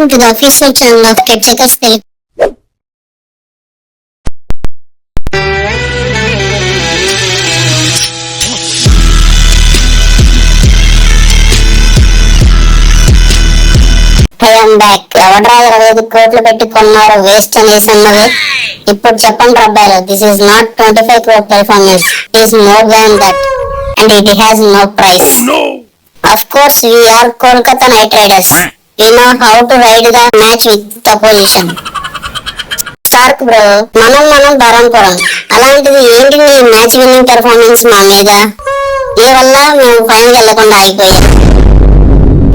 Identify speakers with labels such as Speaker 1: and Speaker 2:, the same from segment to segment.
Speaker 1: welcome to the official channel of Ketchakers Telugu. I am back. ఎవడ్రా 25 కోట్లు పెట్టి కొన్నారు వేస్ట్ అనేసి అన్నది. ఇప్పుడు చెప్పండి అబ్బాయిలు, this is not 25 crore performance. It is more than that and it has no price. Oh, no. Of course we are Kolkata Knight Riders. We know how to ride the match with the opposition. Stark bro, మనం బరంపురం. అలాంటిది ఏంటి మీ match winning performance మా మీద? ఈ వల్ల మేము final వెళ్లకుండా అయిపోయాం.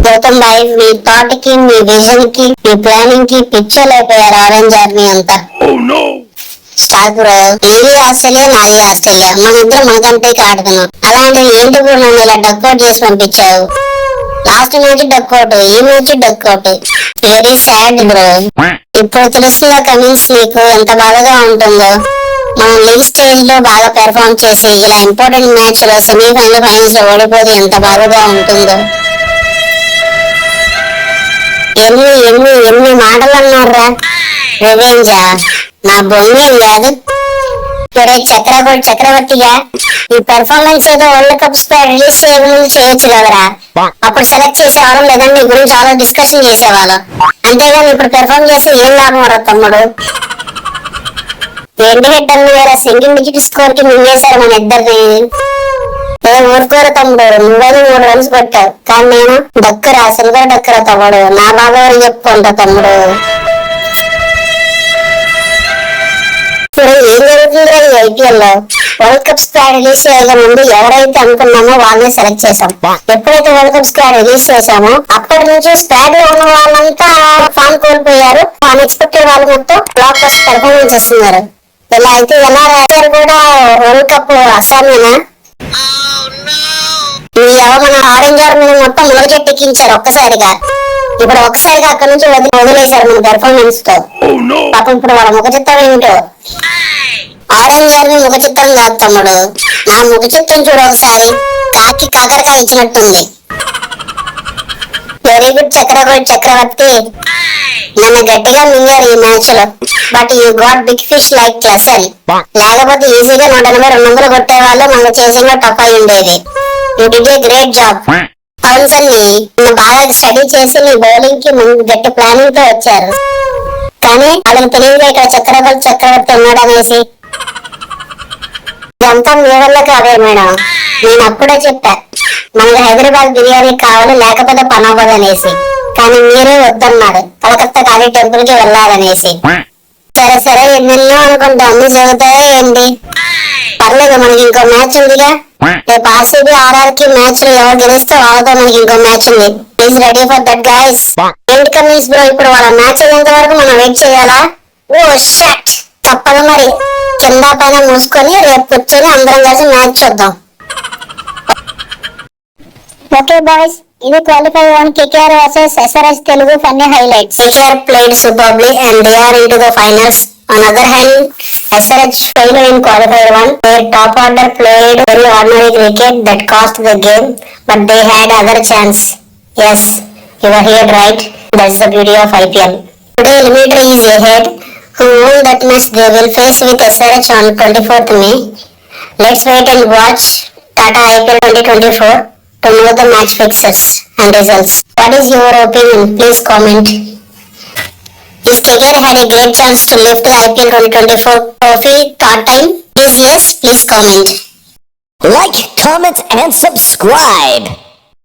Speaker 1: గౌతమ్ భాయ్, మీ థాట్ కి, మీ విజన్ కి, మీ ప్లానింగ్ కి పిక్చర్ అయిపోయారు ఆరెంజ్ ఆర్మీ అంతా. స్టార్క్ బ్రో, ఏది ఆస్ట్రేలియా, మాది ఆస్ట్రేలియా, మన ఇద్దరు మన కంట్రీకి ఆడుతున్నాం. అలాంటిది ఏంటి బ్రో నన్ను ఇలా డక్అవుట్ చేసి పంపించావు? లాస్ట్ మ్యాచ్ డక్అవుట్, ఈ match duck out. Very sad bro. ఇప్పుడు తెలుస్తుందా కమిన్స్ నీకు ఎంత బాధగా ఉంటుందో? మనం లీగ్ స్టేజ్ లో బాగా పెర్ఫార్మ్ చేసి ఇలా ఇంపార్టెంట్ మ్యాచ్ లో సెమీఫైనల్ ఫైనల్స్ లో ఓడిపోతే ఎంత బాధగా ఉంటుందో. ఎన్ని మాటలు అన్నారా? రివెంజా? నా బొమ్మే లేదు. చక్రవర్తిగా ఈ పెర్ఫార్మెన్స్ ఏదో వరల్డ్ కప్ రిలీజ్ చేయకముందు చేయొచ్చు కదరా. అప్పుడు సెలెక్ట్ చేసేవాళ్ళం, లేదంటే నీ గురించి చాలా డిస్కషన్ చేసేవాళ్ళం. అంతేగాని ఇప్పుడు పెర్ఫార్మ్ చేస్తే ఏం లాభం రా తమ్ముడు? ఏంటి హెడ్ అన్న వేరే సింగిల్ డిజిట్ స్కోర్ కి మింగేశారు మన ఇద్దరిని. ఊరుకోరు తమ్ముడు, నువ్వేదో 3 runs కొట్టావు, కానీ నేను డక్కరా, సిల్వర్ డక్కరా తమ్ముడు. నా బాబా చెప్పుకుంటా తమ్ముడు. ఏం జరుగుతుంది ఐపీఎల్ లో? వరల్డ్ కప్ స్క్వాడ్ రిలీజ్ చేయగా ముందు ఎవరైతే అనుకున్నామో వాళ్ళని సెలెక్ట్ చేసాం. ఎప్పుడైతే వరల్డ్ కప్ స్క్వాడ్ రిలీజ్ చేసామో అప్పటి నుంచి స్క్వాడ్ లో ఉన్న వాళ్ళంతా ఫామ్ కోల్పోయారు. అన్ఎక్స్పెక్టెడ్ వాళ్ళు మొత్తం బ్లాక్ బస్టర్ పెర్ఫార్మెన్స్ ఇస్తున్నారు. ఇలా అయితే ఎలా కూడా వరల్డ్ కప్ అస్సామేనా? ఈ మన ఆరెంజ్ ఆర్మీ మొత్తం మునగ చెట్టు ఎక్కించారు ఒక్కసారిగా. ఇప్పుడు ఒక్కసారిగా అక్కడ నుంచి వదిలేశారు మన పెర్ఫార్మెన్స్ తో. పాపం ఇప్పుడు వాళ్ళ ముఖ చిత్రం ఏంటో. ఆరెంజ్ ఆర్మీ ముఖ చిత్రం కాదు తమ్ముడు, నా ముఖ చిత్రం చూడు ఒకసారి. కాకి కాకరకాయ ఇచ్చినట్టుంది. వెరీ గుడ్ చక్రవర్తి. నన్ను గట్టిగా మింగారు ఈ మ్యాచ్ లో. But you got big fish like Klaasen. లేకపోతే ఈజీగా 180-200 కొట్టేవాళ్ళు. మన చేసింగ్ టఫ్ అయి ఉండేది. You did a great job. అవును సన్ని, నిన్ను బాగా స్టడీ చేసి నీ బౌలింగ్ కి గట్టి ప్లానింగ్ తో వచ్చారు. కానీ వాళ్ళకి తెలియదు ఇక్కడ చక్రవర్తి ఉన్నాడు అనేసి. ఇదంతా మీ వల్ల కాదే మేడం. నేను అప్పుడే చెప్పా మనకి హైదరాబాద్ బిర్యానీ కావాలి, లేకపోతే పని అవ్వదు అనేసి. కానీ మీరే వద్దన్నారు, కలకత్తా కాళీ టెంపుల్ కి వెళ్ళాలనేసి. సరే ఎన్నెన్నో అనుకుంటా, అన్ని జరుగుతాయో ఏంటి? పర్లేదు, మనకి ఇంకో మ్యాచ్ ఉందిగా. రేపు ఆర్సీబీ ఆర్ఆర్ కి మ్యాచ్ లో ఎవరు గెలిస్తే వాళ్ళతో మనకి ఇంకో మ్యాచ్ ఉంది. Please ready for that guys. ఏంటి కమిన్స్ బ్రో, ఇప్పుడు వాళ్ళ మ్యాచ్ అయ్యేంత వరకు మనం వెయిట్ చేయాలా? ఓ షట్, తప్పదు మరి. కింద పైన మూసుకొని రేపు కూర్చొని అందరం కలిసి మ్యాచ్ చూద్దాం. ఓకే బాయ్స్, ఇది qualify 1 KKR versus SRH Telugu funny highlights. KKR played superbly and they are into the finals. On the other hand, SRH failed in qualifier 1. Their top order played very ordinary cricket that cost the game, but they had other chance. Yes, you were here right. That's the beauty of IPL. Today eliminatory is ahead. Who won that match they will face with SRH on 24th May. Let's wait and watch Tata IPL 2024 to know the match fixtures and results. What is your opinion? Please comment. Is KKR had a great chance to lift the IPL 2024 trophy third time? If yes, please comment.
Speaker 2: Like, comment and subscribe.